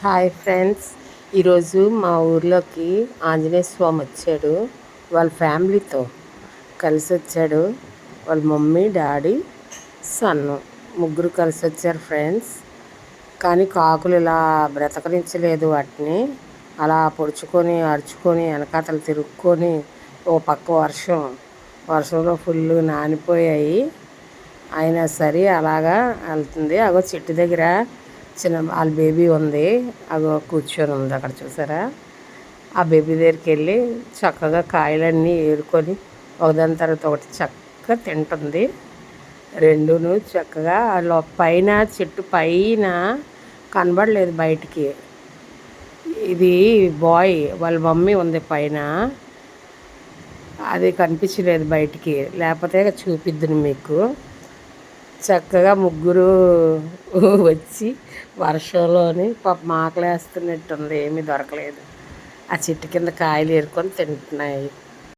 Hi friends, ఈరోజు మా ఊర్లోకి ఆంజనేయ స్వామి వచ్చాడు. వాళ్ళ ఫ్యామిలీతో కలిసి వచ్చాడు. వాళ్ళ మమ్మీ, డాడీ, సన్ను ముగ్గురు కలిసి వచ్చారు ఫ్రెండ్స్. కానీ కాకులు ఇలా బ్రతకరించలేదు వాటిని. అలా పొడుచుకొని అరుచుకొని వెనకాతలు తిరుక్కొని ఓ పక్క వర్షంలో ఫుల్ నానిపోయాయి. అయినా సరే అలాగా వెళ్తుంది. అగో చెట్టు దగ్గర చిన్న వాళ్ళ బేబీ ఉంది. అగో కూర్చొని ఉంది అక్కడ, చూసారా? ఆ బేబీ దగ్గరికి వెళ్ళి చక్కగా కాయలన్నీ ఏరుకొని ఒకదాని తర్వాత ఒకటి చక్కగా తింటుంది. రెండును చక్కగా పైన చెట్టు పైన కనబడలేదు బయటికి. ఇది బాయ్, వాళ్ళ మమ్మీ ఉంది పైన, అది కనిపించలేదు బయటికి. లేకపోతే చూపిద్దును మీకు. చక్కగా ముగ్గురు వచ్చి వర్షంలోని పాపం ఆకలేస్తున్నట్టుంది, ఏమీ దొరకలేదు. ఆ చెట్టు కింద కాయలు ఏరుకొని తింటున్నాయి.